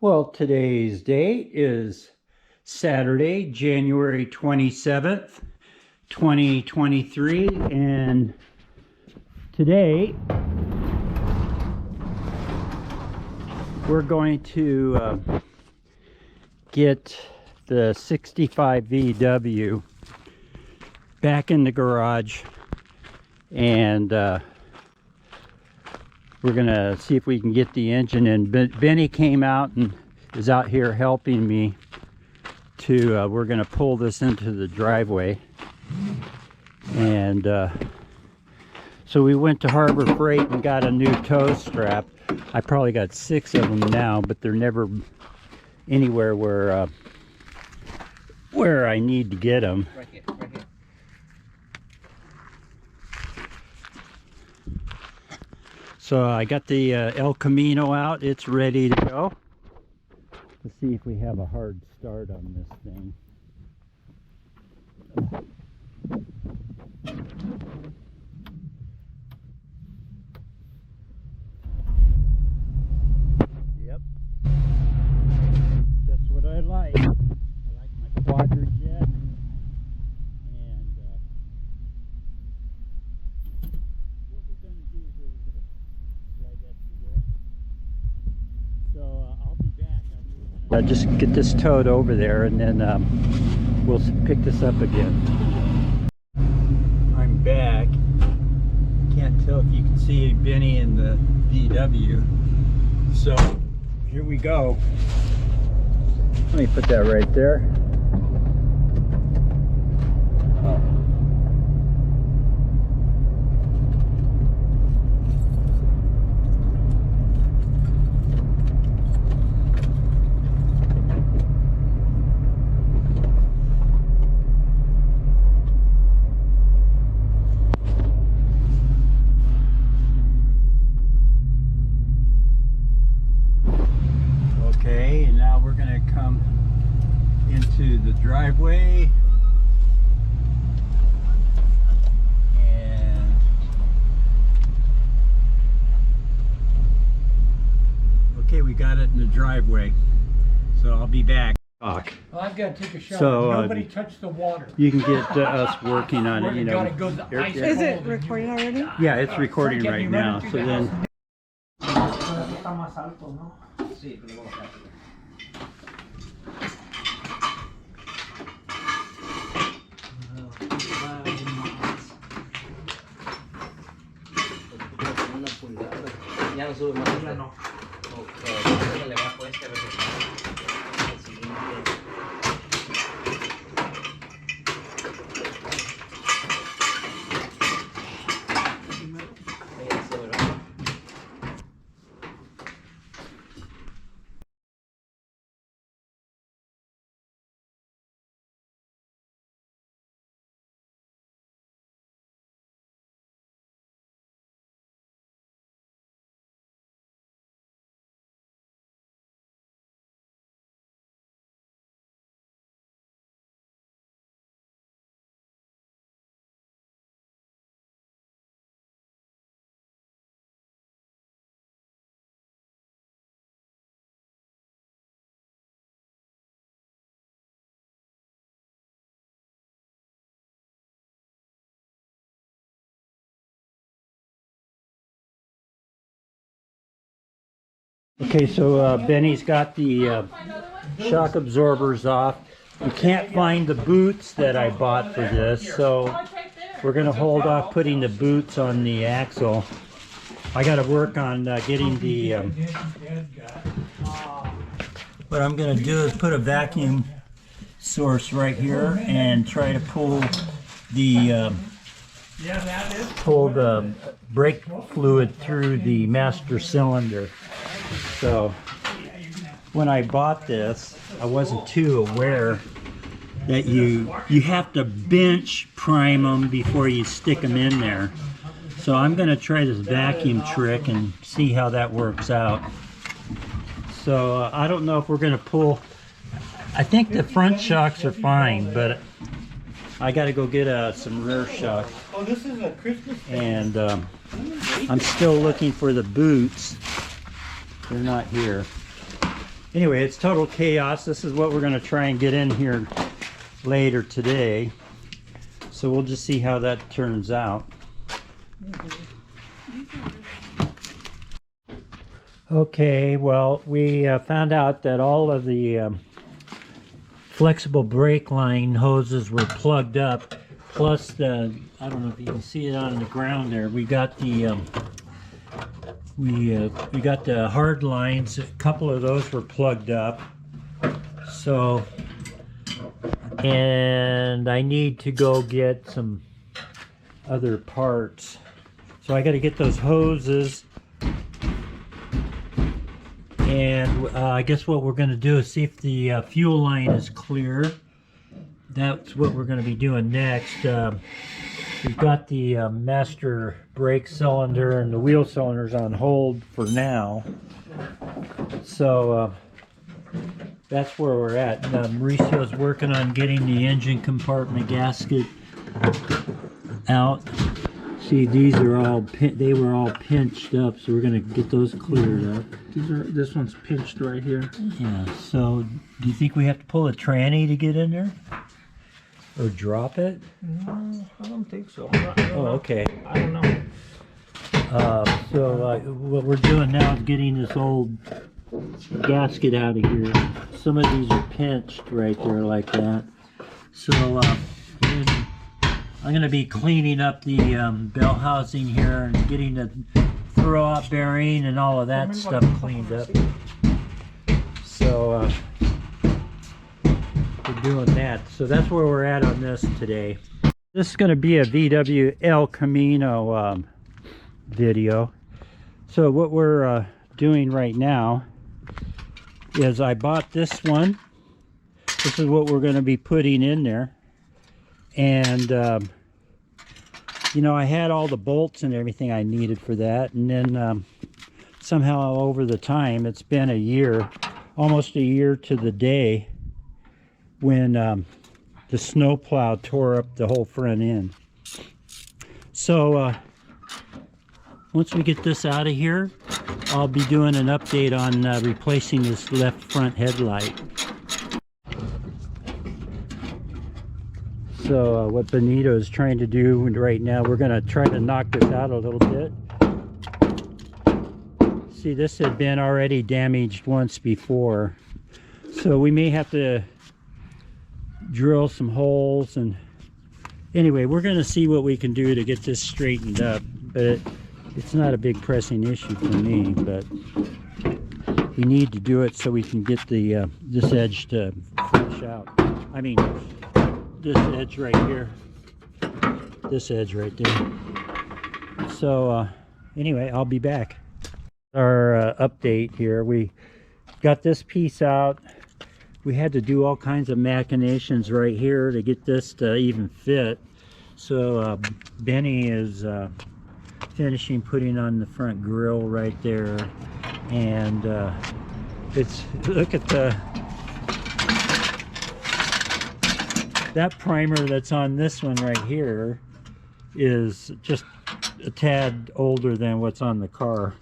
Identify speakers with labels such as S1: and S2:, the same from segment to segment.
S1: Well, today's date is Saturday, January 27th, 2023, and today we're going to get the 65 VW back in the garage, and we're gonna see if we can get the engine in. Benny came out and is out here helping me to, we're gonna pull this into the driveway. And so we went to Harbor Freight and got a new tow strap. I probably got 6 of them now, but they're never anywhere where I need to get them.
S2: Right here, right here.
S1: So I got the El Camino out. It's ready to go. Let's see if we have a hard start on this thing. Yep. That's what I like. I like my quadrijet. And what we're going to do here is going to slide that through there. So I'll be back. I'll just get this towed over there, and then we'll pick this up again. I'm back. Can't tell if you can see Benny in the VW. So here we go. Let me put that right there. Okay, and now we're going to come into the driveway, and okay, we got it in the driveway, so I'll be back.
S3: Well, I've got to take a shower.
S1: So,
S3: Nobody touched the water.
S1: You can get us working on it, you know.
S4: Is it recording already?
S1: Yeah, it's recording right now, so then
S2: Sí, pero vamos a hacer. Una pulgada. Ya no sube más. Ya no. Ok, le bajo este a ver si el siguiente.
S1: okay, so Benny's got the shock absorbers off. We can't find the boots that I bought for this, so we're going to hold off putting the boots on the axle. I got to work on getting the... what I'm going to do is put a vacuum source right here and try to pull the brake fluid through the master cylinder. So when I bought this, I wasn't too aware that you have to bench prime them before you stick them in there. So I'm going to try this vacuum trick and see how that works out. So I don't know if we're going to pull. I think the front shocks are fine, but I got to go get some rear shocks.
S3: Oh, this is a Christmas thing.
S1: And I'm still looking for the boots. They're not here. Anyway, it's total chaos. This is what we're going to try and get in here later today. So we'll just see how that turns out. Okay, well, we found out that all of the flexible brake line hoses were plugged up, plus the, I don't know if you can see it on the ground there, we got the we got the hard lines. A couple of those were plugged up. So, and I need to go get some other parts. So I got to get those hoses. And I guess what we're going to do is see if the fuel line is clear. That's what we're going to be doing next. We've got the master brake cylinder and the wheel cylinders on hold for now. So that's where we're at. Mauricio's working on getting the engine compartment gasket out. See, these are all they were all pinched up, so we're gonna get those cleared up.
S3: This one's pinched right here.
S1: Yeah. So, do you think we have to pull a tranny to get in there, or drop it?
S3: No, I don't think so.
S1: Oh, okay.
S3: I don't know.
S1: So what we're doing now is getting this old gasket out of here. Some of these are pinched right there like that. So I'm going to be cleaning up the bell housing here and getting the throw-out bearing and all of that stuff cleaned up. So we're doing that. So that's where we're at on this today. This is going to be a VW El Camino video. So what we're doing right now is I bought this one. This is what we're going to be putting in there. And you know, I had all the bolts and everything I needed for that, and then somehow over the time, it's been a year, almost a year to the day, when the snowplow tore up the whole front end. So once we get this out of here, I'll be doing an update on replacing this left front headlight. So what Benito is trying to do right now, we're going to try to knock this out a little bit. See, this had been already damaged once before, so we may have to drill some holes. And anyway, we're going to see what we can do to get this straightened up, but it's not a big pressing issue for me, but we need to do it so we can get the this edge to flush out. I mean, this edge right here, this edge right there. So anyway, I'll be back. Our update here, we got this piece out. We had to do all kinds of machinations right here to get this to even fit. So Benny is finishing putting on the front grille right there, and it's, look at that primer that's on this one right here is just a tad older than what's on the car.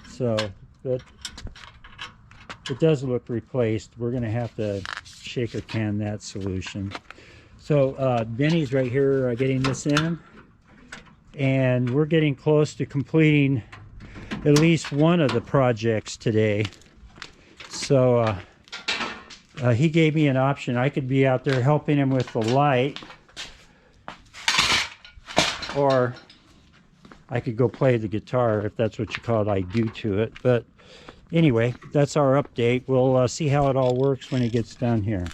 S1: So but it does look replaced. We're going to have to shake or can that solution. So Benny's right here getting this in, and we're getting close to completing at least one of the projects today. So he gave me an option. I could be out there helping him with the light, or I could go play the guitar, if that's what you call it. I do to it. But anyway, that's our update. We'll see how it all works when he gets down here.